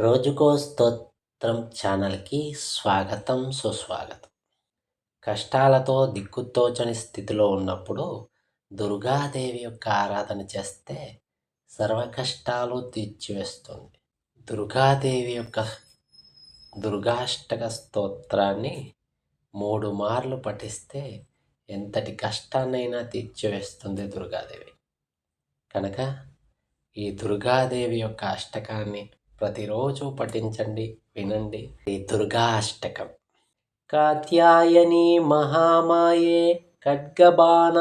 రోజుకో స్తోత్రం ఛానల్‌కి స్వాగతం, సుస్వాగతం. కష్టాలతో దిక్కుతోచని స్థితిలో ఉన్నప్పుడు దుర్గాదేవి యొక్క ఆరాధన చేస్తే సర్వ కష్టాలు తీర్చివేస్తుంది. దుర్గాదేవి యొక్క దుర్గాష్టక స్తోత్రాన్ని 3 మార్లు పఠిస్తే ఎంతటి కష్టాన్నైనా తీర్చివేస్తుంది దుర్గాదేవి. కనుక ఈ దుర్గాదేవి యొక్క అష్టకాన్ని ప్రతిరోజు పఠించండి, వినండి. ఈ దుర్గా అష్టకం. కాత్యాయని మహామాయే ఖడ్గబాణధనుర్ధరే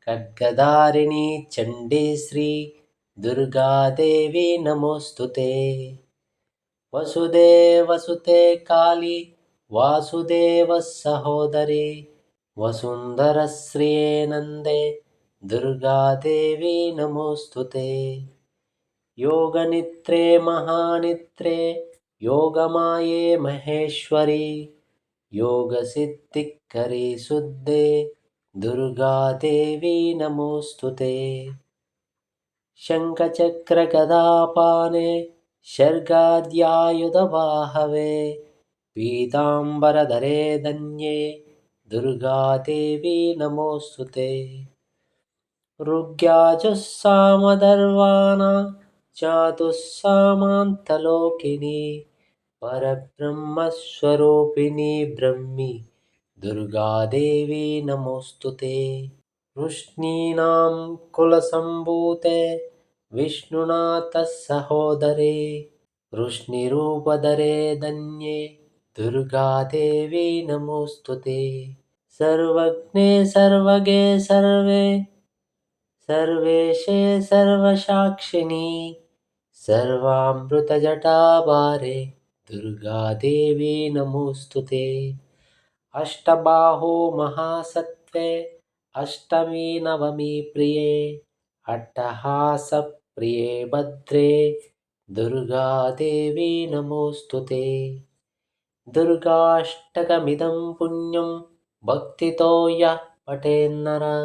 ఖడ్గధారిణి చండీ శ్రీ దుర్గాదేవి నమోస్తుతే. వసుదేవసుతే కాళీ వాసుదేవ సహోదరి వసుంధరశ్రియే నందే దుర్గాదేవి నమోస్తుతే. योगनित्रे महानित्रे योगमाये महेश्वरी योगसिद्धिकरी शुद्धे दुर्गादेवी नमोस्तुते. शङ्खचक्रगदापाने शर्गाद्यायुधवाहवे पीताम्बरधरे धन्ये दुर्गादेवी नमोस्तुते. ऋग्याजुस्सामदर्वाणा चातुस्सामान्तलोकिनी परब्रह्मस्वरूपिणी ब्रह्मी दुर्गादेवी नमोस्तुते. वृष्णीनां कुलसम्भूते विष्णुनाथः सहोदरे वृष्णिरूपधरे धन्ये दुर्गादेवी नमोस्तुते. सर्वज्ञे सर्वगे सर्वे सर्वेशे सर्वसाक्षिणी सर्वामृतजटाभारे दुर्गादेवी नमोस्तुते. अष्टबाहो महासत्त्वे अष्टमी नवमी प्रिये अट्टहासप्रिये भद्रे दुर्गादेवी नमोस्तुते. दुर्गाष्टकमिदं पुण्यं भक्तितो यः पठेन्नरः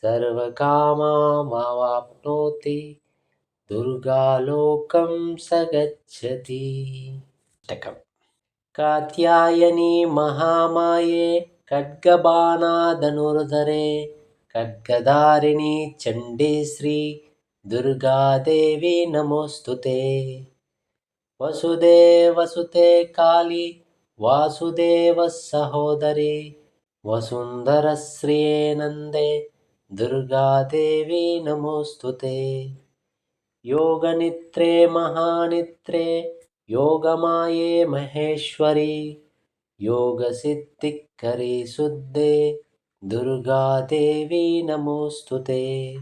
सर्वकामावाप्नोति दुर्गालोकं स गच्छति. कात्यायनी महामाये खड्गबाणधनुर्धरे खड्गधारिणि चण्डी श्री दुर्गादेवी नमोस्तुते. वसुदेवसुते काली वासुदेव सहोदरी वसुन्धरश्रिये नन्दे दुर्गादेवी नमोस्तुते. योगनित्रे महानित्रे योगमाये महेश्वरी योगसिद्धिकरी शुद्धे दुर्गादेवी नमोस्तुते.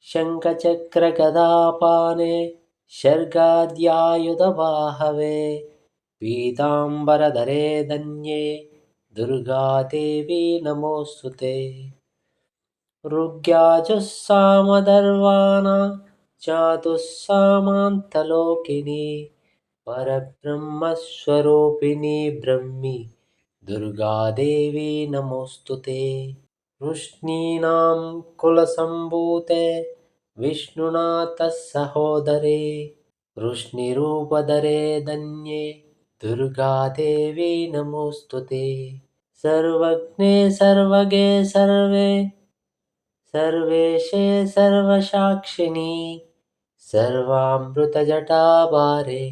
शङ्खचक्रगदापाने शर्गाद्यायुधवाहवे पीताम्बरधरे धन्ये दुर्गादेवी नमोस्तुते. ऋग्याजुस्सामदर्वाणा चातुस्सामान्तलोकिनी परब्रह्मस्वरूपिणी ब्रह्मी दुर्गादेवी नमोस्तुते. वृष्णीनां कुलसम्भूते विष्णुनाथः सहोदरे वृष्णिरूपधरे धन्ये दुर्गादेवी नमोस्तुते. सर्वज्ञे सर्वगे सर्वे सर्वेशे सर्वसाक्षिणी सर्वामृतजटाभारे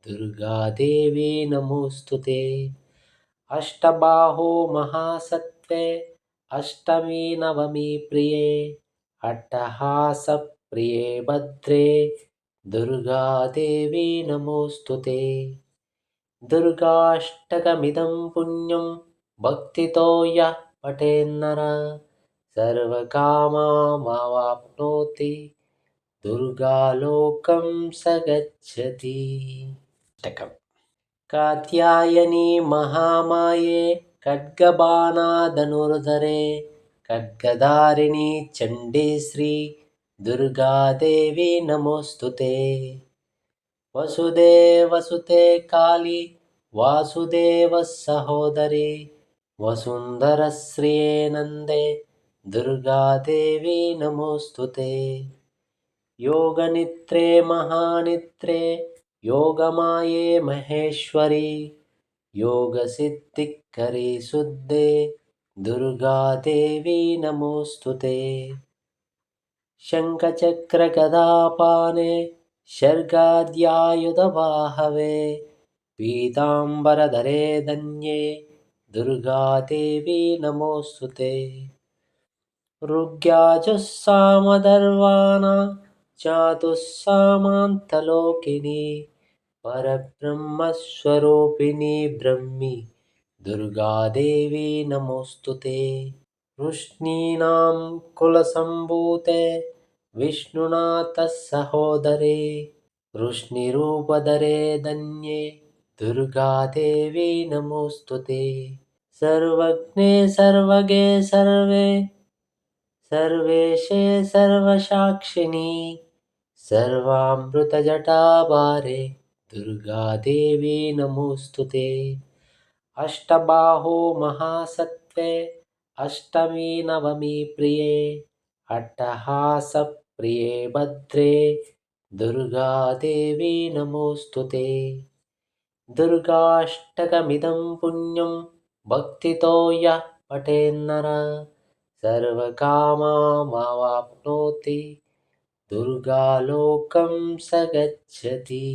दुर्गादेवी नमोस्तुते. अष्टबाहो महासत्त्वे अष्टमी नवमी प्रिये अट्टहासप्रिये भद्रे दुर्गादेवी नमोस्तुते. दुर्गाष्टकमिदं पुण्यं भक्तितो यः पठेन्नरः सर्वकामावाप्नोति दुर्गालोकं स गच्छति. कात्यायनी महामाये खड्गबाणधनुर्धरे खड्गधारिणि चण्डी श्री दुर्गादेवी नमोस्तुते. वसुदेवसुते काली वासुदेव सहोदरी वसुन्धरश्रिये नन्दे दुर्गादेवी नमोस्तुते. योगनित्रे महानित्रे योगमाये महेश्वरी योगसिद्धिकरे शुद्धे दुर्गादेवी नमोऽस्तुते। शङ्खचक्रगदापाणे शर्गाद्यायुधवाहवे पीताम्बरधरे धन्ये दुर्गादेवी नमोऽस्तुते। ऋग्याजुस्सामदर्वाणा चातुस्सामान्तलोकिनी परब्रह्मस्वरूपिणी ब्रह्मी दुर्गादेवी नमोऽस्तुते। वृष्णीनां कुलसम्भूते विष्णुनाथः सहोदरे वृष्णिरूपधरे धन्ये दुर्गादेवी नमोऽस्तुते। सर्वज्ञे सर्वगे सर्वे सर्वेशे सर्वसाक्षिणी सर्वामृतजटाभारे दुर्गादेवी नमोऽस्तुते। अष्टबाहो महासत्त्वे अष्टमी नवमी प्रिये अट्टहासप्रिये भद्रे दुर्गादेवी नमोऽस्तुते। दुर्गाष्टकमिदं पुण्यं भक्तितो यः पठेन्नरः सर्वकामामवाप्नोति दुर्गालोकं स गच्छति।